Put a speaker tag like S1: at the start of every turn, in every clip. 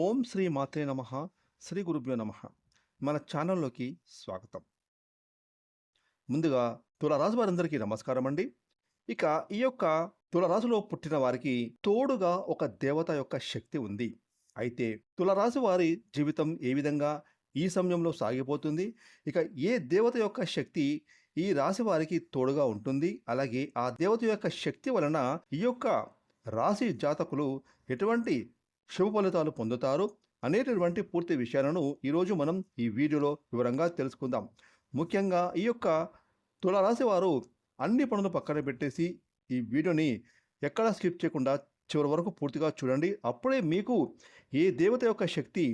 S1: ఓం శ్రీ మాత్రే నమః. శ్రీ గురుభ్యో నమః. మన ఛానల్లోకి స్వాగతం. ముందుగా తులారాశి వారందరికీ నమస్కారం అండి. ఇక ఈ యొక్క తులారాశిలో పుట్టిన వారికి తోడుగా ఒక దేవత యొక్క శక్తి ఉంది. అయితే తులారాశి వారి జీవితం ఏ విధంగా ఈ సమయంలో సాగిపోతుంది, ఇక ఏ దేవత యొక్క శక్తి ఈ రాశి వారికి తోడుగా ఉంటుంది, అలాగే ఆ దేవత యొక్క శక్తి వలన ఈ యొక్క రాశి జాతకులు ఎటువంటి శుభ ఫలితాలు పొందుతారు అనేటటువంటి పూర్తి విషయాలను ఈరోజు మనం ఈ వీడియోలో వివరంగా తెలుసుకుందాం. ముఖ్యంగా ఈ యొక్క తులారాశి వారు అన్ని పనులు పక్కన పెట్టేసి ఈ వీడియోని ఎక్కడా స్కిప్ చేయకుండా చివరి వరకు పూర్తిగా చూడండి. అప్పుడే మీకు ఏ దేవత యొక్క శక్తి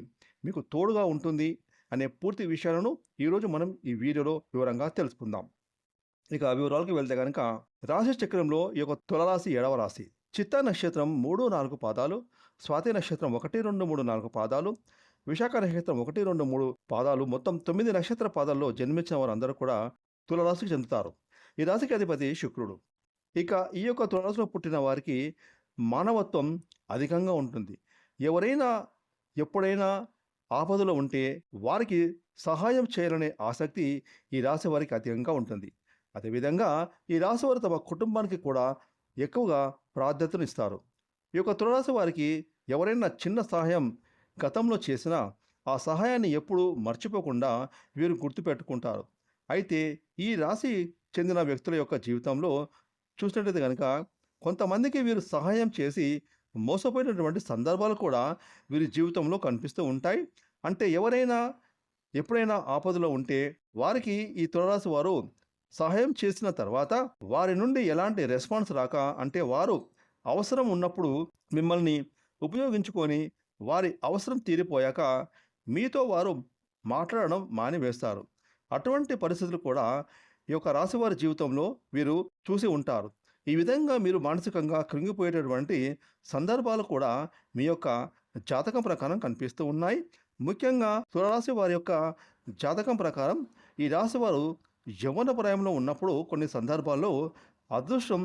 S1: మీకు తోడుగా ఉంటుంది అనే పూర్తి విషయాలను ఈరోజు మనం ఈ వీడియోలో వివరంగా తెలుసుకుందాం. ఇక వివరాలకు వెళ్తే కనుక రాశి చక్రంలో ఈ యొక్క తులారాశి 7వ రాశి. చిత్తా నక్షత్రం 3, 4 పాదాలు, స్వాతి నక్షత్రం 1, 2, 3, 4 పాదాలు, విశాఖ నక్షత్రం 1, 2, 3 పాదాలు, మొత్తం 9 నక్షత్ర పాదాల్లో జన్మించిన వారందరూ కూడా తులారాశికి చెందుతారు. ఈ రాశికి అధిపతి శుక్రుడు. ఇక ఈ యొక్క తులారాశిలో పుట్టిన వారికి మానవత్వం అధికంగా ఉంటుంది. ఎవరైనా ఎప్పుడైనా ఆపదలో ఉంటే వారికి సహాయం చేయాలనే ఆసక్తి ఈ రాశి వారికి అధికంగా ఉంటుంది. అదేవిధంగా ఈ రాశి వారు తమ కుటుంబానికి కూడా ఎక్కువగా ప్రాధాన్యతనిస్తారు. ఈ యొక్క తులారాశి వారికి ఎవరైనా చిన్న సహాయం గతంలో చేసినా ఆ సహాయాన్ని ఎప్పుడూ మర్చిపోకుండా వీరు గుర్తుపెట్టుకుంటారు. అయితే ఈ రాశి చెందిన వ్యక్తుల యొక్క జీవితంలో చూసినట్లయితే కనుక కొంతమందికి వీరు సహాయం చేసి మోసపోయినటువంటి సందర్భాలు కూడా వీరి జీవితంలో కనిపిస్తూ ఉంటాయి. అంటే ఎవరైనా ఎప్పుడైనా ఆపదలో ఉంటే వారికి ఈ తులారాశి వారు సహాయం చేసిన తర్వాత వారి నుండి ఎలాంటి రెస్పాన్స్ రాక, అంటే వారు అవసరం ఉన్నప్పుడు మిమ్మల్ని ఉపయోగించుకొని వారి అవసరం తీరిపోయాక మీతో వారు మాట్లాడడం మానివేస్తారు. అటువంటి పరిస్థితులు కూడా ఈ యొక్క రాశివారి జీవితంలో వీరు చూసి ఉంటారు. ఈ విధంగా మీరు మానసికంగా కృంగిపోయేటటువంటి సందర్భాలు కూడా మీ యొక్క జాతకం ప్రకారం కనిపిస్తూ ఉన్నాయి. ముఖ్యంగా తులారాశి వారి యొక్క జాతకం ప్రకారం ఈ రాశివారు యవ్వన ప్రాయంలో ఉన్నప్పుడు కొన్ని సందర్భాల్లో అదృష్టం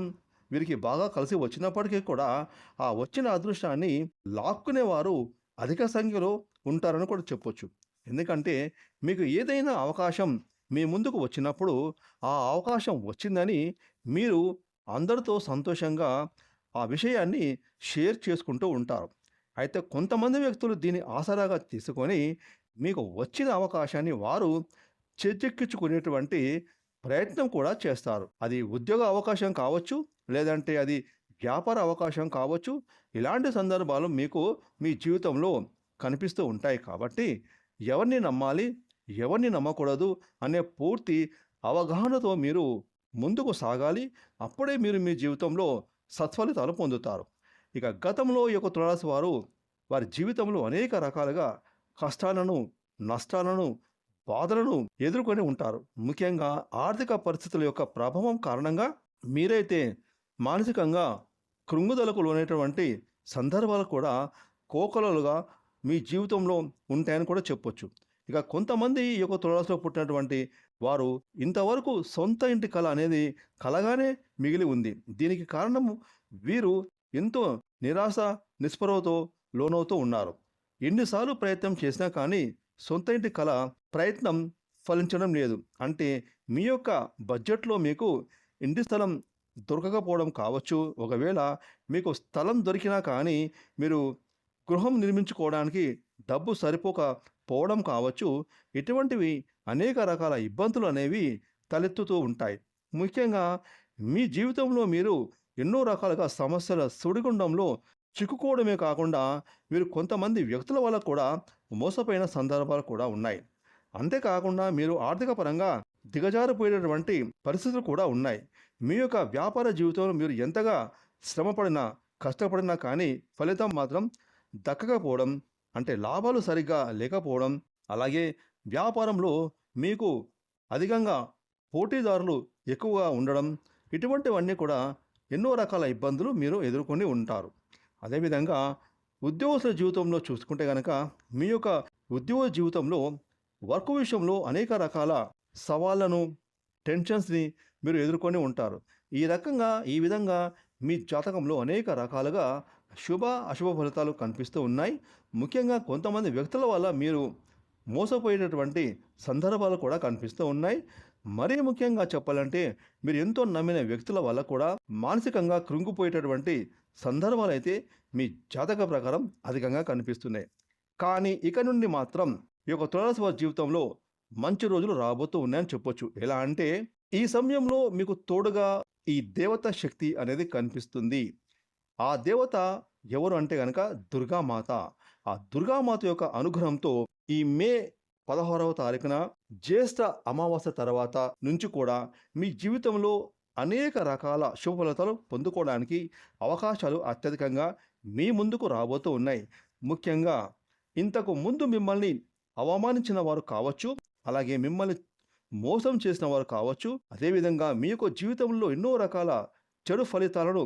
S1: వీరికి బాగా కలిసి వచ్చినప్పటికీ కూడా ఆ వచ్చిన అదృష్టాన్ని లాక్కునేవారు అధిక సంఖ్యలో ఉంటారని కూడా చెప్పొచ్చు. ఎందుకంటే మీకు ఏదైనా అవకాశం మీ ముందుకు వచ్చినప్పుడు ఆ అవకాశం వచ్చిందని మీరు అందరితో సంతోషంగా ఆ విషయాన్ని షేర్ చేసుకుంటూ ఉంటారు. అయితే కొంతమంది వ్యక్తులు దీన్ని ఆసరాగా తీసుకొని మీకు వచ్చిన అవకాశాన్ని వారు చేజెక్కించుకునేటువంటి ప్రయత్నం కూడా చేస్తారు. అది ఉద్యోగ అవకాశం కావచ్చు, లేదంటే అది వ్యాపార అవకాశం కావచ్చు. ఇలాంటి సందర్భాలు మీకు మీ జీవితంలో కనిపిస్తూ ఉంటాయి. కాబట్టి ఎవరిని నమ్మాలి, ఎవరిని నమ్మకూడదు అనే పూర్తి అవగాహనతో మీరు ముందుకు సాగాలి. అప్పుడే మీరు మీ జీవితంలో సత్ఫలితాలు పొందుతారు. ఇక గతంలో ఈ యొక్క తులారాశి వారు వారి జీవితంలో అనేక రకాలుగా కష్టాలను, నష్టాలను, బాధలను ఎదుర్కొని ఉంటారు. ముఖ్యంగా ఆర్థిక పరిస్థితుల యొక్క ప్రభావం కారణంగా మీరైతే మానసికంగా కృంగుదలకు లోనేటువంటి సందర్భాలు కూడా కోకొలలుగా మీ జీవితంలో ఉంటాయని కూడా చెప్పొచ్చు. ఇక కొంతమంది ఈ యొక్క తులారాశిలో పుట్టినటువంటి వారు ఇంతవరకు సొంత ఇంటి కళ అనేది కలగానే మిగిలి ఉంది. దీనికి కారణము వీరు ఎంతో నిరాశ నిస్పృహతో లోనవుతూ ఉన్నారు. ఎన్నిసార్లు ప్రయత్నం చేసినా కానీ సొంత ఇంటి కళ ప్రయత్నం ఫలించడం లేదు. అంటే మీ యొక్క బడ్జెట్లో మీకు ఇంటి స్థలం దొరకకపోవడం కావచ్చు. ఒకవేళ మీకు స్థలం దొరికినా కానీ మీరు గృహం నిర్మించుకోవడానికి డబ్బు సరిపోకపోవడం కావచ్చు. ఇటువంటివి అనేక రకాల ఇబ్బందులు అనేవి తలెత్తుతూ ఉంటాయి. ముఖ్యంగా మీ జీవితంలో మీరు ఎన్నో రకాలుగా సమస్యల సుడిగుండంలో చిక్కుకోవడమే కాకుండా మీరు కొంతమంది వ్యక్తుల వల్ల కూడా మోసపోయిన సందర్భాలు కూడా ఉన్నాయి. అంతేకాకుండా మీరు ఆర్థిక పరంగా దిగజారిపోయేటటువంటి పరిస్థితులు కూడా ఉన్నాయి. మీ యొక్క వ్యాపార జీవితంలో మీరు ఎంతగా శ్రమపడినా, కష్టపడినా కానీ ఫలితం మాత్రం దక్కకపోవడం, అంటే లాభాలు సరిగ్గా లేకపోవడం, అలాగే వ్యాపారంలో మీకు అధికంగా పోటీదారులు ఎక్కువగా ఉండడం, ఇటువంటివన్నీ కూడా ఎన్నో రకాల ఇబ్బందులు మీరు ఎదుర్కొని ఉంటారు. అదేవిధంగా ఉద్యోగస్తుల జీవితంలో చూసుకుంటే కనుక మీ యొక్క ఉద్యోగ జీవితంలో వర్క్ విషయంలో అనేక రకాల సవాళ్లను, టెన్షన్స్ని మీరు ఎదుర్కొని ఉంటారు. ఈ విధంగా మీ జాతకంలో అనేక రకాలుగా శుభ, అశుభ ఫలితాలు కనిపిస్తూ ఉన్నాయి. ముఖ్యంగా కొంతమంది వ్యక్తుల వల్ల మీరు మోసపోయేటటువంటి సందర్భాలు కూడా కనిపిస్తూ ఉన్నాయి. మరీ ముఖ్యంగా చెప్పాలంటే మీరు ఎంతో నమ్మిన వ్యక్తుల వల్ల కూడా మానసికంగా కృంగిపోయేటటువంటి సందర్భాలైతే మీ జాతక ప్రకారం అధికంగా కనిపిస్తున్నాయి. కానీ ఇక నుండి మాత్రం ఈ యొక్క తులారాశి వారి జీవితంలో మంచి రోజులు రాబోతూ ఉన్నాయని చెప్పొచ్చు. ఎలా అంటే ఈ సమయంలో మీకు తోడుగా ఈ దేవత శక్తి అనేది కనిపిస్తుంది. ఆ దేవత ఎవరు అంటే గనక దుర్గామాత. ఆ దుర్గామాత యొక్క అనుగ్రహంతో ఈ మే 16వ తారీఖున జ్యేష్ఠ అమావాస్య తర్వాత నుంచి కూడా మీ జీవితంలో అనేక రకాల శుభ ఫలితాలు పొందుకోవడానికి అవకాశాలు అత్యధికంగా మీ ముందుకు రాబోతూ ఉన్నాయి. ముఖ్యంగా ఇంతకు ముందు మిమ్మల్ని అవమానించిన వారు కావచ్చు, అలాగే మిమ్మల్ని మోసం చేసిన వారు కావచ్చు, అదేవిధంగా మీ యొక్క జీవితంలో ఎన్నో రకాల చెడు ఫలితాలను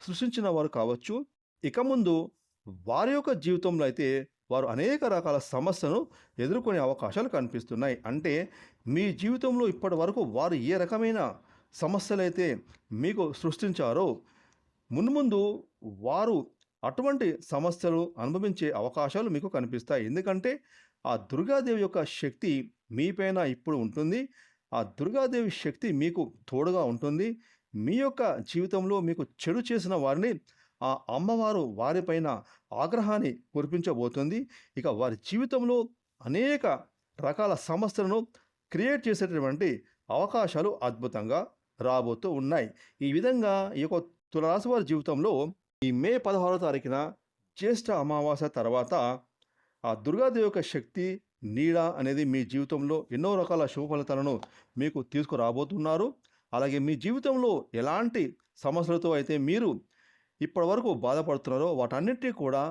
S1: సృష్టించిన వారు కావచ్చు. ఇక ముందు వారి యొక్క జీవితంలో అయితే వారు అనేక రకాల సమస్యలను ఎదుర్కొనే అవకాశాలు కనిపిస్తున్నాయి. అంటే మీ జీవితంలో ఇప్పటి వరకు వారు ఏ రకమైన సమస్యలైతే మీకు సృష్టించారో మున్ముందు వారు అటువంటి సమస్యలు అనుభవించే అవకాశాలు మీకు కనిపిస్తాయి. ఎందుకంటే ఆ దుర్గాదేవి యొక్క శక్తి మీపైన ఇప్పుడు ఉంటుంది. ఆ దుర్గాదేవి శక్తి మీకు తోడుగా ఉంటుంది. మీ యొక్క జీవితంలో మీకు చెడు చేసిన వారిని ఆ అమ్మవారు వారిపైన ఆగ్రహాన్ని కురిపించబోతుంది. ఇక వారి జీవితంలో అనేక రకాల సమస్యలను క్రియేట్ చేసేటటువంటి అవకాశాలు అద్భుతంగా రాబోతూ ఉన్నాయి. ఈ విధంగా ఈ యొక్క తులారాశి వారి జీవితంలో ఈ మే 16వ తారీఖున జ్యేష్ఠ అమావాస్య తర్వాత ఆ దుర్గాదేవి యొక్క శక్తి నీడ అనేది మీ జీవితంలో ఎన్నో రకాల శుభ ఫలితాలను మీకు తీసుకురాబోతున్నారు. అలాగే మీ జీవితంలో ఎలాంటి సమస్యలతో అయితే మీరు ఇప్పటివరకు బాధపడుతున్నారో వాటన్నిటికీ కూడా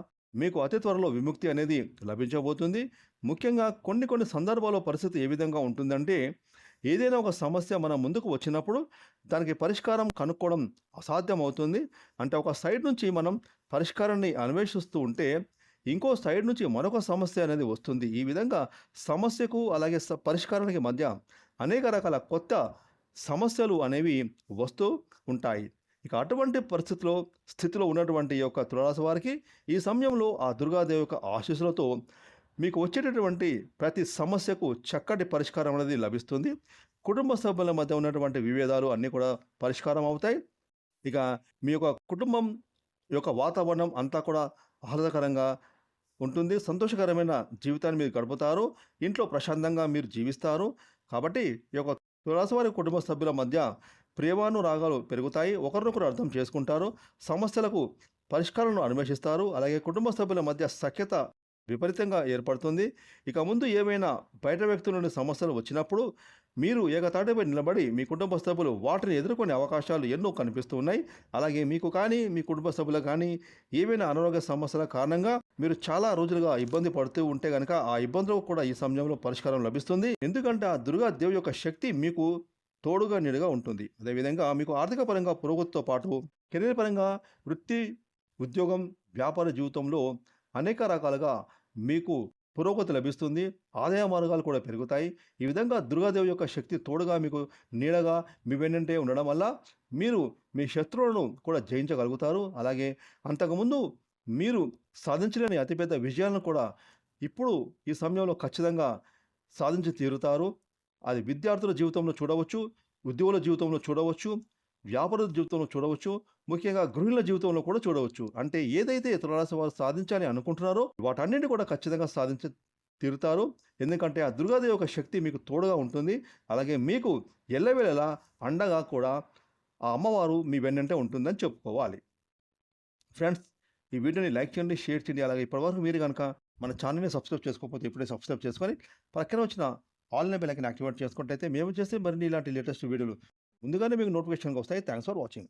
S1: మీకు అతి త్వరలో విముక్తి అనేది లభించబోతుంది. ముఖ్యంగా కొన్ని సందర్భాల్లో పరిస్థితి ఏ విధంగా ఉంటుందంటే ఏదైనా ఒక సమస్య మన ముందుకు వచ్చినప్పుడు దానికి పరిష్కారం కనుక్కోవడం అసాధ్యం అవుతుంది. అంటే ఒక సైడ్ నుంచి మనం పరిష్కారాన్ని అన్వేషిస్తూ ఉంటే ఇంకో సైడ్ నుంచి మరొక సమస్య అనేది వస్తుంది. ఈ విధంగా సమస్యకు అలాగే పరిష్కారానికి మధ్య అనేక రకాల కొత్త సమస్యలు అనేవి వస్తూ ఉంటాయి. ఇక అటువంటి స్థితిలో ఉన్నటువంటి ఈ యొక్క తులారాశి వారికి ఈ సమయంలో ఆ దుర్గాదేవి యొక్క ఆశీస్సులతో మీకు వచ్చేటటువంటి ప్రతి సమస్యకు చక్కటి పరిష్కారం అనేది లభిస్తుంది. కుటుంబ సభ్యుల మధ్య ఉన్నటువంటి విభేదాలు అన్నీ కూడా పరిష్కారం అవుతాయి. ఇక మీ యొక్క కుటుంబం యొక్క వాతావరణం అంతా కూడా ఆహ్లాదకరంగా ఉంటుంది. సంతోషకరమైన జీవితాన్ని మీరు గడుపుతారు. ఇంట్లో ప్రశాంతంగా మీరు జీవిస్తారు. కాబట్టి ఈ యొక్క తులారాశి వారి కుటుంబ సభ్యుల మధ్య ప్రేమానురాగాలు పెరుగుతాయి. ఒకరినొకరు అర్థం చేసుకుంటారు. సమస్యలకు పరిష్కారాలను అన్వేషిస్తారు. అలాగే కుటుంబ సభ్యుల మధ్య సఖ్యత విపరీతంగా ఏర్పడుతుంది. ఇక ముందు ఏమైనా బయట వ్యక్తుల నుండి సమస్యలు వచ్చినప్పుడు మీరు ఏకతాటిపై నిలబడి మీ కుటుంబ సభ్యులు వాటిని ఎదుర్కొనే అవకాశాలు ఎన్నో కనిపిస్తూ ఉన్నాయి. అలాగే మీకు కానీ మీ కుటుంబ సభ్యులకు కానీ ఏవైనా అనారోగ్య సమస్యల కారణంగా మీరు చాలా రోజులుగా ఇబ్బంది పడుతూ ఉంటే కనుక ఆ ఇబ్బందులకు కూడా ఈ సమయంలో పరిష్కారం లభిస్తుంది. ఎందుకంటే ఆ దుర్గాదేవి యొక్క శక్తి మీకు తోడుగా నీడుగా ఉంటుంది. అదేవిధంగా మీకు ఆర్థిక పరంగా పురోగతితో పాటు కెరీర్ పరంగా వృత్తి, ఉద్యోగం, వ్యాపార జీవితంలో అనేక రకాలుగా మీకు పురోగతి లభిస్తుంది. ఆదాయ మార్గాలు కూడా పెరుగుతాయి. ఈ విధంగా దుర్గాదేవి యొక్క శక్తి తోడుగా మీకు నీడగా మీ వెన్నంటే ఉండడం వల్ల మీరు మీ శత్రువులను కూడా జయించగలుగుతారు. అలాగే అంతకుముందు మీరు సాధించలేని అతిపెద్ద విజయాలను కూడా ఇప్పుడు ఈ సమయంలో ఖచ్చితంగా సాధించి తీరుతారు. అది విద్యార్థుల జీవితంలో చూడవచ్చు, ఉద్యోగుల జీవితంలో చూడవచ్చు, వ్యాపారుల జీవితంలో చూడవచ్చు, ముఖ్యంగా గృహిణుల జీవితంలో కూడా చూడవచ్చు. అంటే ఏదైతే తులారాశి వారు సాధించాలని అనుకుంటున్నారో వాటన్నింటినీ కూడా ఖచ్చితంగా సాధించి తీరుతారు. ఎందుకంటే ఆ దుర్గాదేవి యొక్క శక్తి మీకు తోడుగా ఉంటుంది. అలాగే మీకు ఎల్లవేళలా అండగా కూడా ఆ అమ్మవారు మీ వెన్నంటే ఉంటుందని చెప్పుకోవాలి. ఫ్రెండ్స్, ఈ వీడియోని లైక్ చేయండి, షేర్ చేయండి. అలాగే ఇప్పటివరకు మీరు కనుక మన ఛానల్ని సబ్స్క్రైబ్ చేసుకోకపోతే ఇప్పుడే సబ్స్క్రైబ్ చేసుకొని పక్కన వచ్చిన ఆల్ అనే బెల్ ఐకాన్ యాక్టివేట్ చేసుకుంటే మేము చేసే మరిన్ని ఇలాంటి లేటెస్ట్ వీడియోలు ముందుగానే మీకు నోటిఫికేషన్గా వస్తాయి. Thanks for watching.